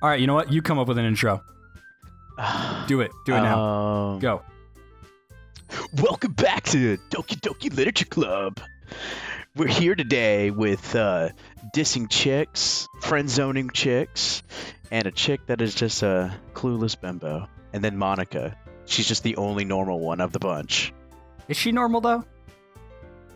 All right, you know what? You come up with an intro. Do it. Do it now. Go. Welcome back to Doki Doki Literature Club. We're here today with dissing chicks, friend-zoning chicks, and a chick that is just a clueless bimbo. And then Monica. She's just the only normal one of the bunch. Is she normal, though?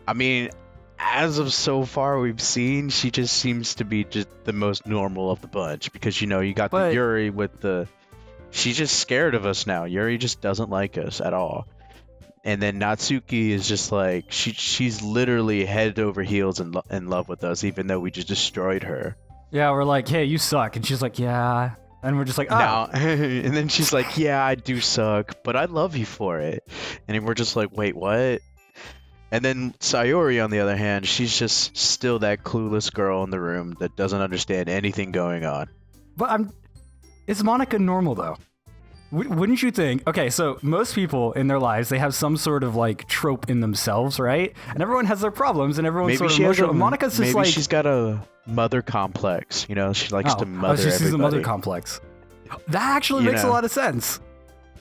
I mean, as of so far we've seen, she just seems to be just the most normal of the bunch. Because, you know, you got the Yuri with the... She's just scared of us now. Yuri just doesn't like us at all. And then Natsuki is just like, she's literally head over heels in love with us, even though we just destroyed her. Yeah, we're like, hey, you suck. And she's like, yeah. And we're just like, oh. No. And then she's like, yeah, I do suck, but I love you for it. And we're just like, wait, what? And then Sayori, on the other hand, she's just still that clueless girl in the room that doesn't understand anything going on. But is Monica normal, though? Wouldn't you think? Okay, so most people in their lives, they have some sort of like trope in themselves, right? And everyone has their problems, and everyone's sort of emotional. Monica's just like... Maybe she's got a mother complex, you know? She likes to mother everybody. She's a mother complex. That actually makes a lot of sense.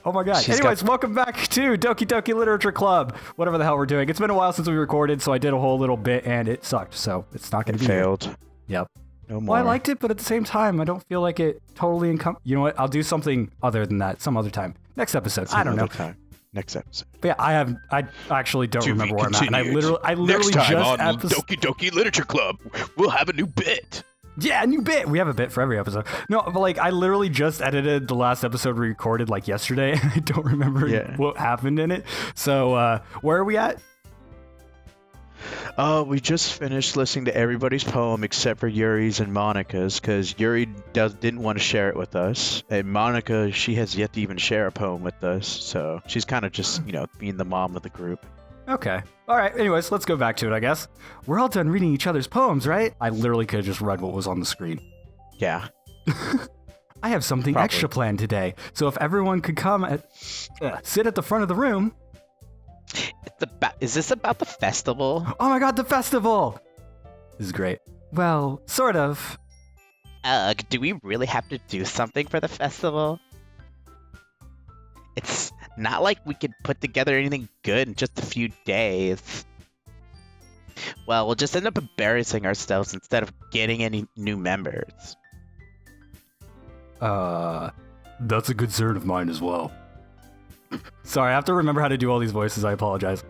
Oh my god. Anyways, welcome back to Doki Doki Literature Club. Whatever the hell we're doing. It's been a while since we recorded, so I did a whole little bit, and it sucked, so it's not going to be... Failed. Yep. No more. Well, I liked it, but at the same time, I don't feel like it totally You know what? I'll do something other than that some other time. Next episode. I don't know. Next episode. But yeah, I actually don't remember where I'm at. And I literally Next time just on Doki Doki Literature Club, we'll have a new bit. Yeah, a new bit. We have a bit for every episode. No, but like I literally just edited the last episode we recorded like yesterday. I don't remember what happened in it. So where are we at? We just finished listening to everybody's poem except for Yuri's and Monica's, because Yuri didn't want to share it with us, and Monica, she has yet to even share a poem with us, so she's kind of just, you know, being the mom of the group. Okay. All right. Anyways, let's go back to it, I guess. We're all done reading each other's poems, right? I literally could have just read what was on the screen. Yeah. I have something extra planned today, so if everyone could come sit at the front of the room... Is this about the festival? Oh my god, the festival! This is great. Well, sort of. Do we really have to do something for the festival? It's not like we could put together anything good in just a few days. Well, we'll just end up embarrassing ourselves instead of getting any new members. That's a concern of mine as well. Sorry, I have to remember how to do all these voices. I apologize.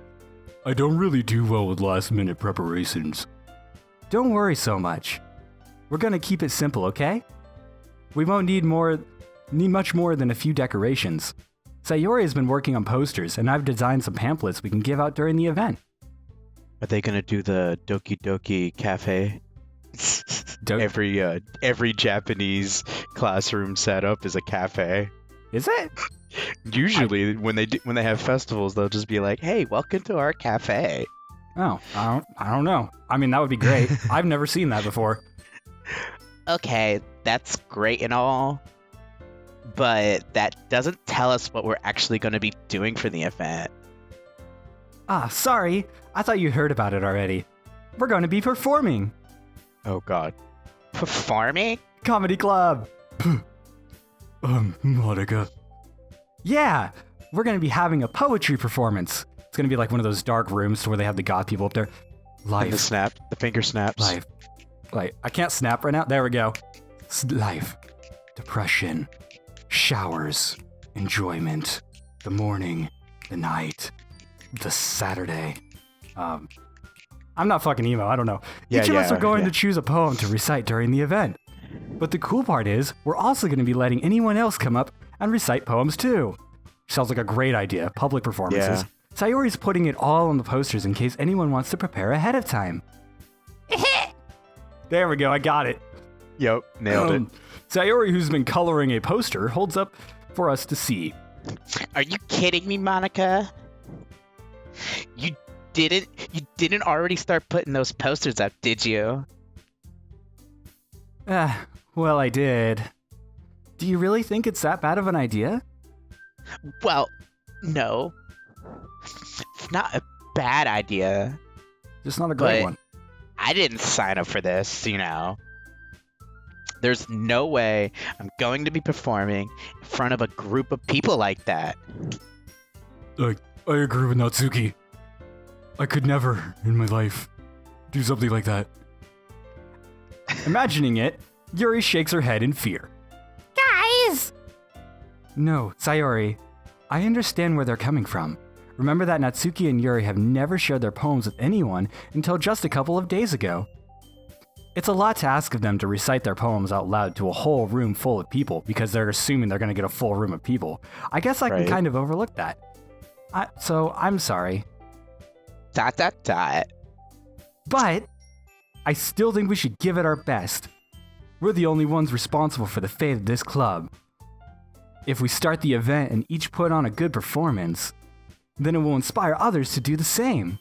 I don't really do well with last-minute preparations. Don't worry so much. We're gonna keep it simple, okay? We won't need much more than a few decorations. Sayori has been working on posters, and I've designed some pamphlets we can give out during the event. Are they gonna do the Doki Doki Cafe? Every Japanese classroom setup is a cafe. Is it? Usually, when they have festivals, they'll just be like, "Hey, welcome to our cafe." Oh, I don't know. I mean, that would be great. I've never seen that before. Okay, that's great and all, but that doesn't tell us what we're actually going to be doing for the event. Ah, sorry. I thought you heard about it already. We're going to be performing. Oh God. Performing? Comedy club. Monica. Yeah, we're going to be having a poetry performance. It's going to be like one of those dark rooms to where they have the goth people up there. Life. And the finger snaps. Life. Like, I can't snap right now. There we go. Life. Depression. Showers. Enjoyment. The morning. The night. The Saturday. I'm not fucking emo. I don't know. Each of us are going to choose a poem to recite during the event. But the cool part is, we're also going to be letting anyone else come up and recite poems too. Sounds like a great idea. Public performances. Yeah. Sayori's putting it all on the posters in case anyone wants to prepare ahead of time. There we go. I got it. Yep. Nailed it. Sayori, who's been coloring a poster, holds up for us to see. Are you kidding me, Monica? You didn't already start putting those posters up, did you? Well, I did. Do you really think it's that bad of an idea? Well, no. It's not a bad idea. Just not a great one. I didn't sign up for this, you know. There's no way I'm going to be performing in front of a group of people like that. I agree with Natsuki. I could never, in my life, do something like that. Imagining it, Yuri shakes her head in fear. Guys! No, Sayori. I understand where they're coming from. Remember that Natsuki and Yuri have never shared their poems with anyone until just a couple of days ago. It's a lot to ask of them to recite their poems out loud to a whole room full of people because they're assuming they're going to get a full room of people. I guess I can kind of overlook that. So I'm sorry. Dot. But I still think we should give it our best. We're the only ones responsible for the fate of this club. If we start the event and each put on a good performance, then it will inspire others to do the same.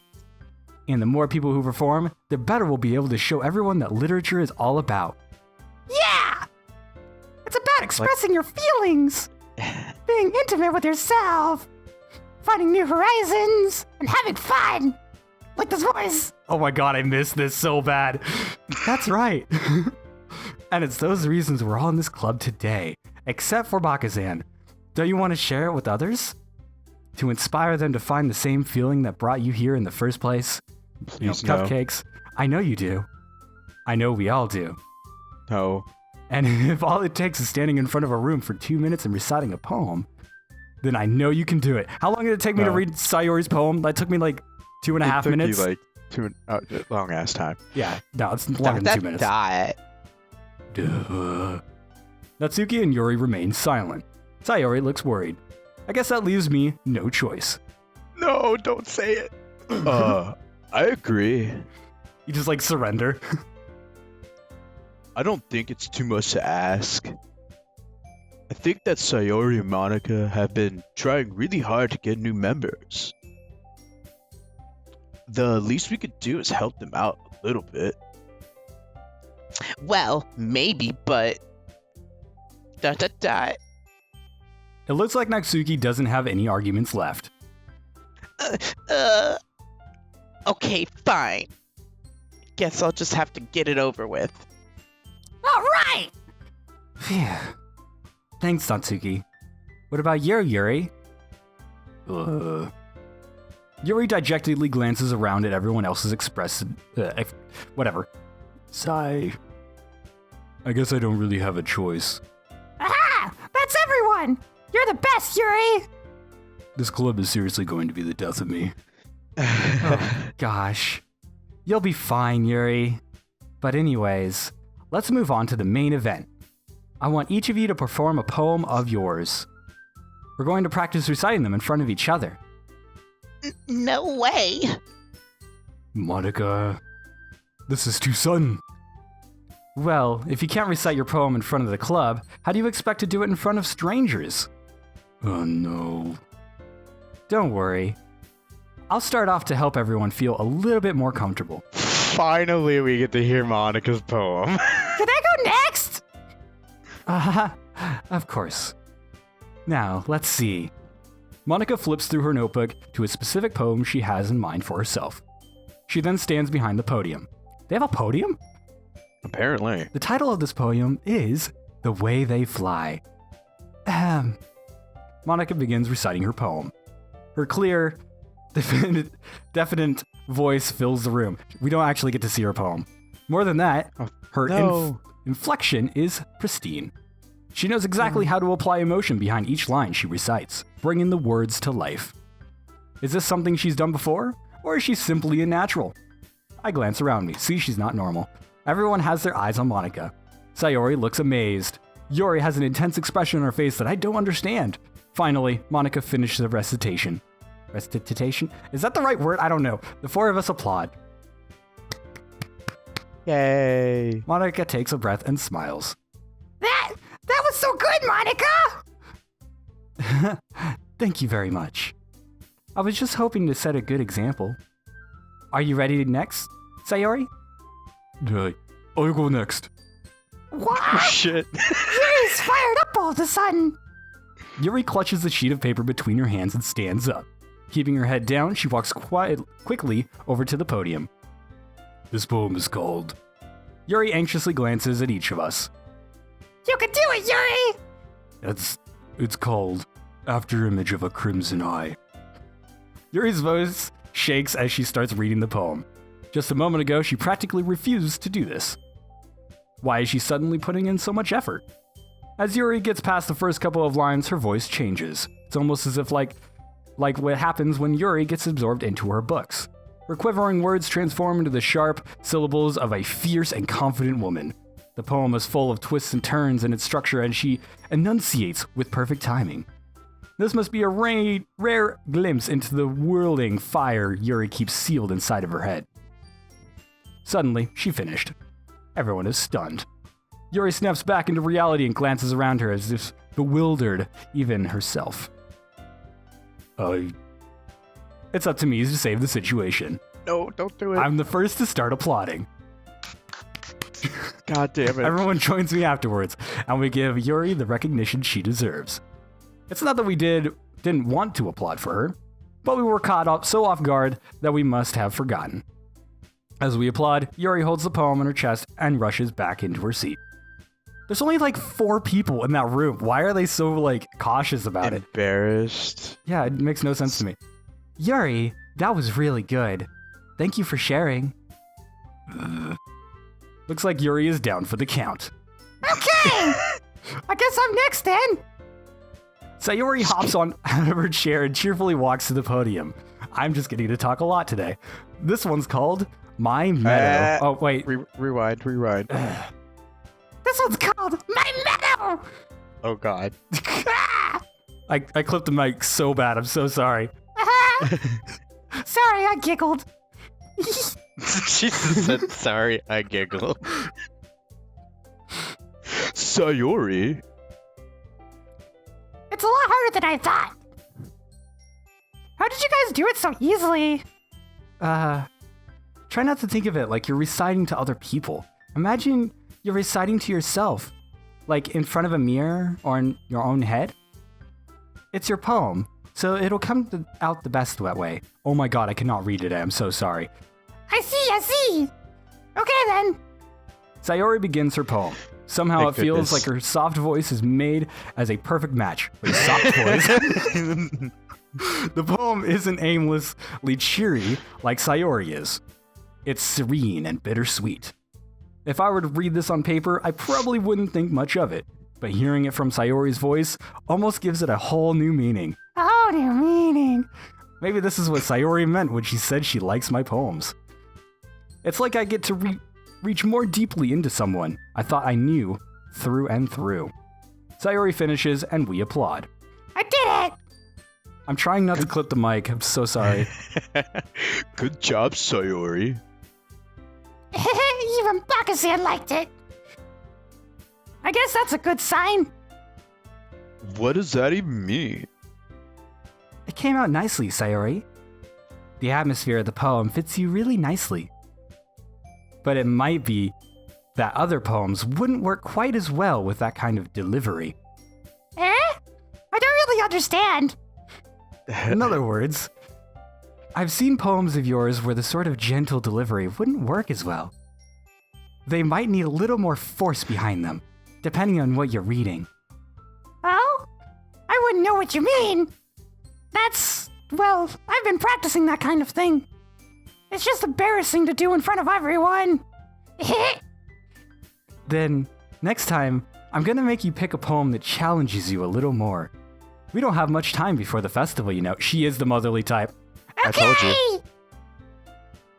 And the more people who perform, the better we'll be able to show everyone that literature is all about. Yeah! It's about expressing your feelings, being intimate with yourself, finding new horizons, and having fun. Like this voice. Oh my god, I missed this so bad. That's right. And it's those reasons we're all in this club today, except for Bakazan. Don't you want to share it with others? To inspire them to find the same feeling that brought you here in the first place? Please no. Cupcakes. I know you do. I know we all do. No. And if all it takes is standing in front of a room for 2 minutes and reciting a poem, then I know you can do it. How long did it take me to read Sayori's poem? That took me like 2.5 minutes. It took you like long ass time. Yeah, no, it's longer than 2 minutes. Dot. Duh. Natsuki and Yuri remain silent. Sayori looks worried. I guess that leaves me no choice. No, don't say it. I agree. You just like surrender. I don't think it's too much to ask. I think that Sayori and Monica have been trying really hard to get new members. The least we could do is help them out a little bit. Well, maybe, but... Dot. It looks like Natsuki doesn't have any arguments left. Okay, fine. Guess I'll just have to get it over with. All right! Phew. Thanks, Natsuki. What about you, Yuri? Yuri dejectedly glances around at everyone else's whatever. Sigh. I guess I don't really have a choice. Aha! That's everyone! You're the best, Yuri! This club is seriously going to be the death of me. Oh, gosh. You'll be fine, Yuri. But anyways, let's move on to the main event. I want each of you to perform a poem of yours. We're going to practice reciting them in front of each other. No way! Monica, this is too sudden. Well, if you can't recite your poem in front of the club, how do you expect to do it in front of strangers? Oh no. Don't worry. I'll start off to help everyone feel a little bit more comfortable. Finally, we get to hear Monica's poem. Can I go next? Of course. Now, let's see. Monica flips through her notebook to a specific poem she has in mind for herself. She then stands behind the podium. They have a podium? Apparently. The title of this poem is The Way They Fly. Monica begins reciting her poem. Her clear, definite voice fills the room. We don't actually get to see her poem. More than that, her inflection is pristine. She knows exactly how to apply emotion behind each line she recites, bringing the words to life. Is this something she's done before, or is she simply a natural? I glance around me, see she's not normal. Everyone has their eyes on Monica. Sayori looks amazed. Yuri has an intense expression on her face that I don't understand. Finally, Monica finishes the recitation. Recitation? Is that the right word? I don't know. The four of us applaud. Yay. Monica takes a breath and smiles. That was so good, Monica! Thank you very much. I was just hoping to set a good example. Are you ready next, Sayori? I'll go next. What? Oh, shit. Yuri's fired up all of a sudden. Yuri clutches the sheet of paper between her hands and stands up. Keeping her head down, she walks quickly over to the podium. This poem is called... Yuri anxiously glances at each of us. You can do it, Yuri! It's called After Image of a Crimson Eye. Yuri's voice shakes as she starts reading the poem. Just a moment ago, she practically refused to do this. Why is she suddenly putting in so much effort? As Yuri gets past the first couple of lines, her voice changes. It's almost as if like what happens when Yuri gets absorbed into her books. Her quivering words transform into the sharp syllables of a fierce and confident woman. The poem is full of twists and turns in its structure, and she enunciates with perfect timing. This must be a rare glimpse into the whirling fire Yuri keeps sealed inside of her head. Suddenly, she finished. Everyone is stunned. Yuri snaps back into reality and glances around her as if bewildered, even herself. It's up to me to save the situation. No, don't do it. I'm the first to start applauding. God damn it. Everyone joins me afterwards, and we give Yuri the recognition she deserves. It's not that we didn't want to applaud for her, but we were caught up so off guard that we must have forgotten. As we applaud, Yuri holds the poem in her chest and rushes back into her seat. There's only like 4 people in that room. Why are they so cautious about it? Embarrassed. Yeah, it makes no sense to me. Yuri, that was really good. Thank you for sharing. Looks like Yuri is down for the count. Okay! I guess I'm next then. Sayori hops on out of her chair and cheerfully walks to the podium. I'm just getting to talk a lot today. This one's called My Meadow. Oh, wait. Rewind. This one's called My Meadow! Oh, God. I clipped the mic so bad. I'm so sorry. Sorry, I giggled. She said, sorry, I giggled. Sayori. It's a lot harder than I thought. How did you guys do it so easily? Try not to think of it like you're reciting to other people. Imagine you're reciting to yourself, like in front of a mirror or in your own head. It's your poem, so it'll come out the best that way. Oh my god, I cannot read today. I'm so sorry. I see. Okay then. Sayori begins her poem. Somehow Thank it feels goodness. like her soft voice is made as a perfect match for the soft voice. The poem isn't aimlessly cheery like Sayori is. It's serene and bittersweet. If I were to read this on paper, I probably wouldn't think much of it. But hearing it from Sayori's voice almost gives it a whole new meaning. A whole new meaning. Maybe this is what Sayori meant when she said she likes my poems. It's like I get to reach more deeply into someone I thought I knew through and through. Sayori finishes and we applaud. I did it! I'm trying not to clip the mic. I'm so sorry. Good job, Sayori. Even Bakasan liked it. I guess that's a good sign. What does that even mean? It came out nicely, Sayori. The atmosphere of the poem fits you really nicely. But it might be that other poems wouldn't work quite as well with that kind of delivery. Eh? I don't really understand. In other words, I've seen poems of yours where the sort of gentle delivery wouldn't work as well. They might need a little more force behind them, depending on what you're reading. Oh? I wouldn't know what you mean. Well, I've been practicing that kind of thing. It's just embarrassing to do in front of everyone. Then, next time, I'm gonna make you pick a poem that challenges you a little more. We don't have much time before the festival, you know. She is the motherly type. I told you. Okay!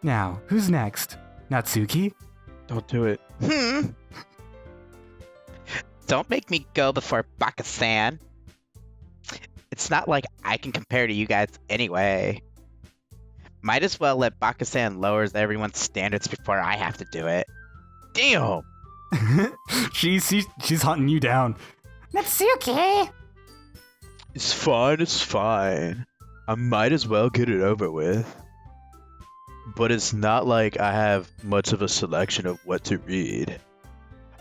Now, who's next? Natsuki? Don't do it. Don't make me go before Baka-san. It's not like I can compare to you guys anyway. Might as well let Baka-san lowers everyone's standards before I have to do it. Damn! She's hunting you down. Natsuki! It's fine. I might as well get it over with. But it's not like I have much of a selection of what to read.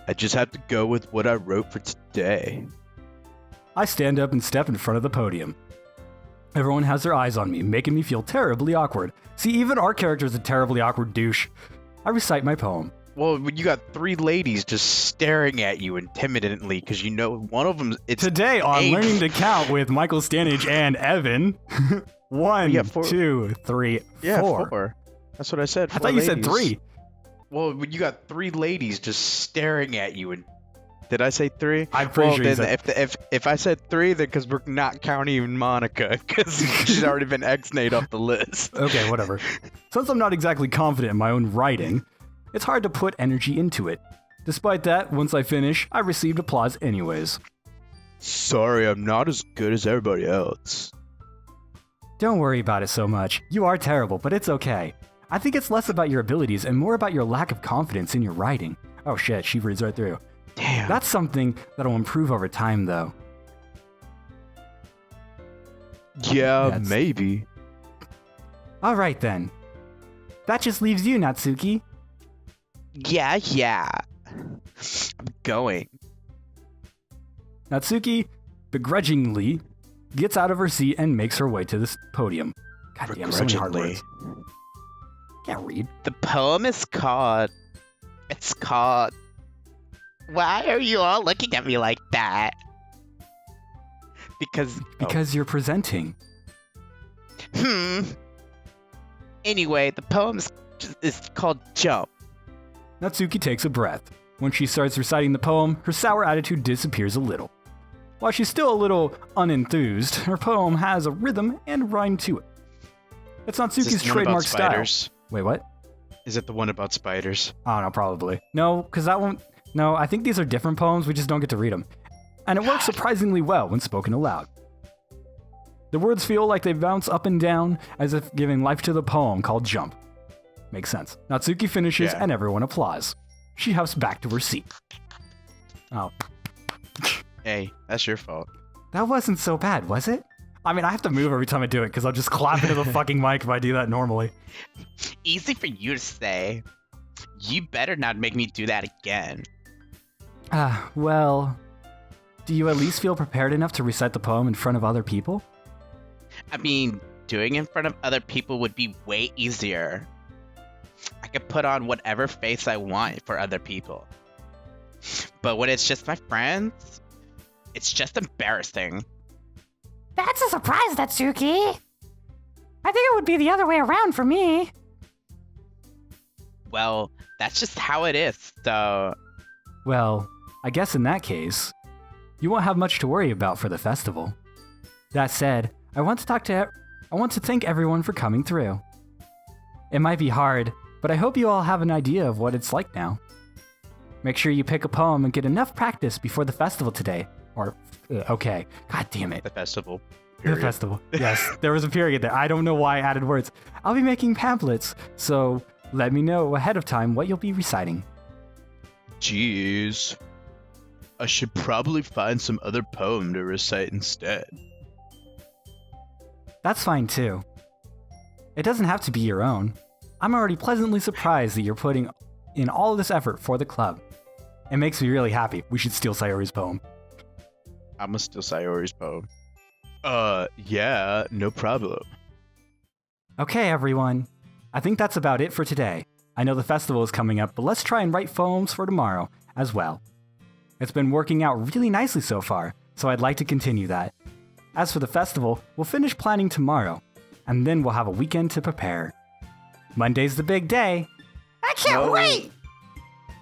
I just have to go with what I wrote for today. I stand up and step in front of the podium. Everyone has their eyes on me, making me feel terribly awkward. See, even our character is a terribly awkward douche. I recite my poem. Well, you got 3 ladies just staring at you intimidatingly because you know one of them. It's Today on 8. Learning to Count with Michael Stanich and Evan. 1, Yeah, 4. 2, 3, 4. Yeah, 4. That's what I said. I thought you said ladies. 3. Well, you got 3 ladies just staring at you. And did I say 3? I'm pretty sure you then said. if I said 3, then because we're not counting Monica because she's already been X-nayed off the list. Okay, whatever. Since I'm not exactly confident in my own writing, it's hard to put energy into it. Despite that, once I finish, I received applause anyways. Sorry, I'm not as good as everybody else. Don't worry about it so much. You are terrible, but it's okay. I think it's less about your abilities and more about your lack of confidence in your writing. Oh shit, she reads right through. Damn. That's something that'll improve over time, though. Yeah, That's- maybe. Alright then. That just leaves you, Natsuki. Yeah. I'm going. Natsuki begrudgingly gets out of her seat and makes her way to this podium. God damn, so many hard words. Can't read. The poem is called. It's called. Why are you all looking at me like that? Because you're presenting. Anyway, the poem is called Jump. Natsuki takes a breath. When she starts reciting the poem, her sour attitude disappears a little. While she's still a little unenthused, her poem has a rhythm and rhyme to it. It's Is Natsuki's this the one about trademark style. spiders? Wait, what? Is it the one about spiders? I don't know, probably. No, because that one... No, I think these are different poems, we just don't get to read them. And it works surprisingly well when spoken aloud. The words feel like they bounce up and down, as if giving life to the poem called Jump. Makes sense. Natsuki finishes Yeah. and everyone applauds. She hops back to her seat. Oh, Hey, that's your fault. that wasn't so bad, was it? I mean, I have to move every time I do it, because I'll just clap into the fucking mic if I do that normally. Easy for you to say. You better not make me do that again. Well... Do you at least feel prepared enough to recite the poem in front of other people? I mean, doing it in front of other people would be way easier. I could put on whatever face I want for other people. But when it's just my friends, it's just embarrassing. That's a surprise, Natsuki. I think it would be the other way around for me. Well, that's just how it is, so... Well, I guess in that case, you won't have much to worry about for the festival. That said, I want to thank everyone for coming through. It might be hard, but I hope you all have an idea of what it's like now. Make sure you pick a poem and get enough practice before the festival today. Or, okay, god damn it. The festival. The Period. festival. Yes, there was a period there. I don't know why I added words. I'll be making pamphlets, so let me know ahead of time what you'll be reciting. Jeez. I should probably find some other poem to recite instead. That's fine too. It doesn't have to be your own. I'm already pleasantly surprised that you're putting in all this effort for the club. It makes me really happy. We should steal Sayori's poem. I'm gonna steal Sayori's poem. Yeah, no problem. Okay, everyone. I think that's about it for today. I know the festival is coming up, but let's try and write poems for tomorrow as well. It's been working out really nicely so far, so I'd like to continue that. As for the festival, we'll finish planning tomorrow, and then we'll have a weekend to prepare. Monday's the big day. I can't wait!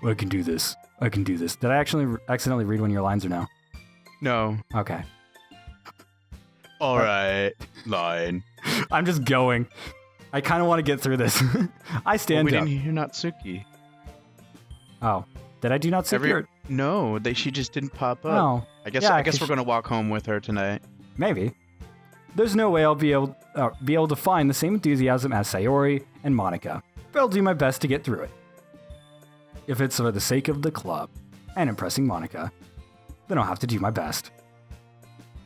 I can do this. I can do this. Did I actually accidentally read one of your lines or no? No. Okay. Alright. Line. I'm just going. I kind of want to get through this. I stand we up. didn't hear Natsuki. Oh. Did I do not sit here? No, she just didn't pop up. Oh. I guess Yeah, 'cause we're gonna walk home with her tonight. Maybe. There's no way I'll be able to find the same enthusiasm as Sayori and Monica, but I'll do my best to get through it. If it's for the sake of the club and impressing Monica, then I'll have to do my best.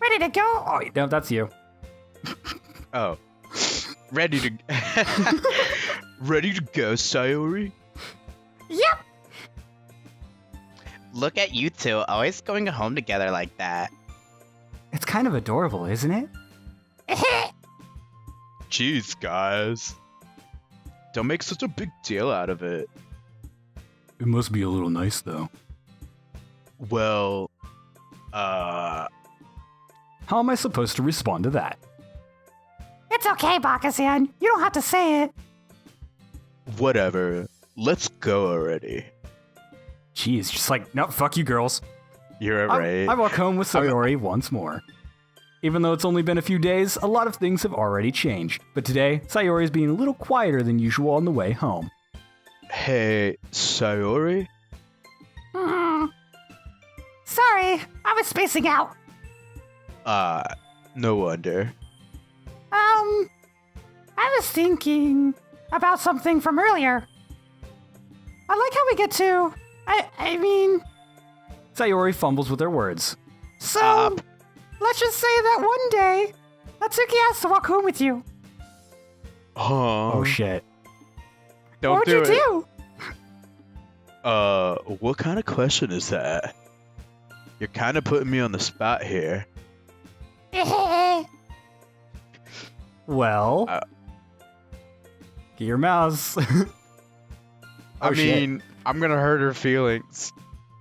Ready to go? Oh, no, that's you. Oh. Ready to Ready to go, Sayori? Yep. Look at you two, always going home together like that. It's kind of adorable, isn't it? Jeez, guys. Don't make such a big deal out of it. It must be a little nice, though. Well, How am I supposed to respond to that? It's okay, Baka-san. You don't have to say it. whatever. Let's go already. Jeez, just like, no, fuck you, girls. You're right. I walk home with Sayori once more. Even though it's only been a few days, a lot of things have already changed. But today, Sayori is being a little quieter than usual on the way home. Hey, Sayori? Sorry, I was spacing out. No wonder. I was thinking about something from earlier. I like how we get to... I mean... Sayori fumbles with her words. So, let's just say that one day, Natsuki has to walk home with you. Huh? Oh shit. Don't What would do you it. What kind of question is that? You're kind of putting me on the spot here. do? Well... get your mouse. I shit. mean, I'm gonna hurt her feelings.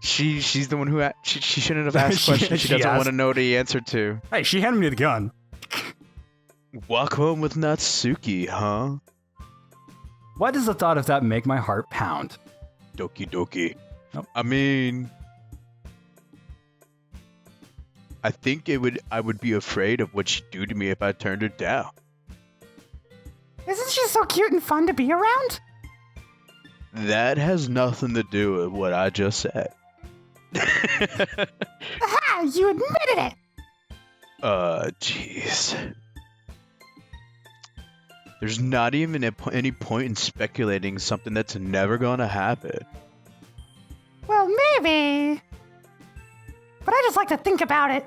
She's the one who she shouldn't have asked questions she doesn't want to know the answer to. Hey, she handed me the gun. Walk home with Natsuki, huh? Why does the thought of that make my heart pound? Doki Doki. Nope. I mean, I think I would be afraid of what she'd do to me if I turned her down. Isn't she so cute and fun to be around? That has nothing to do with what I just said. Aha! You admitted it! Jeez. There's not even any point in speculating something that's never gonna happen. Well, maybe. But I just like to think about it.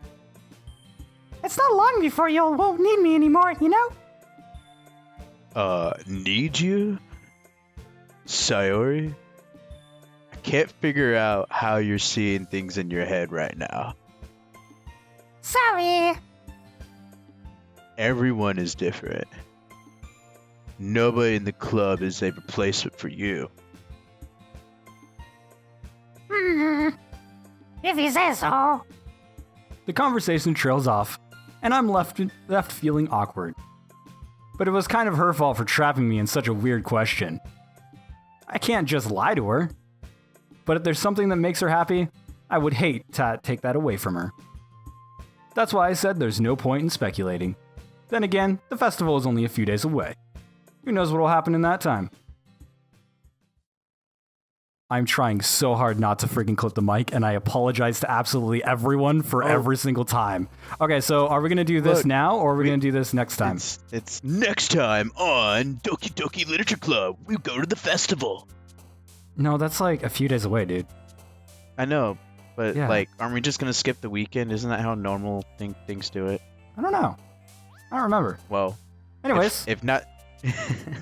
It's not long before you won't need me anymore, you know? Need you? Sayori? I can't figure out how you're seeing things in your head right now. Sorry. Everyone is different. Nobody in the club is a replacement for you. If you say so. The conversation trails off, and I'm left feeling awkward. But it was kind of her fault for trapping me in such a weird question. I can't just lie to her. But if there's something that makes her happy, I would hate to take that away from her. That's why I said there's no point in speculating. Then again, the festival is only a few days away. Who knows what will happen in that time? I'm trying so hard not to freaking clip the mic, and I apologize to absolutely everyone for every single time. Okay, so are we going to do this now, or are we going to do this next time? It's next time on Doki Doki Literature Club. We go to the festival. No, that's like a few days away, dude. I know, but Yeah. like, aren't we just gonna skip the weekend? Isn't that how normal things do it? I don't know. I don't remember. Well, Anyways, if not,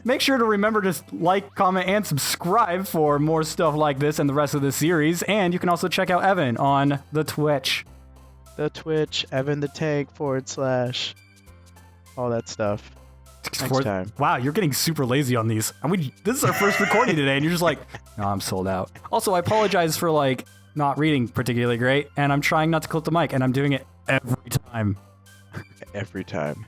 make sure to remember to like, comment, and subscribe for more stuff like this and the rest of the series. And you can also check out Evan on the Twitch. the Twitch, Evann the Tank / all that stuff. Next time. Wow, you're getting super lazy on these. And this is our first recording today, and you're just like, no, I'm sold out. Also, I apologize for like not reading particularly great, and I'm trying not to clip the mic, and I'm doing it every time. Every time.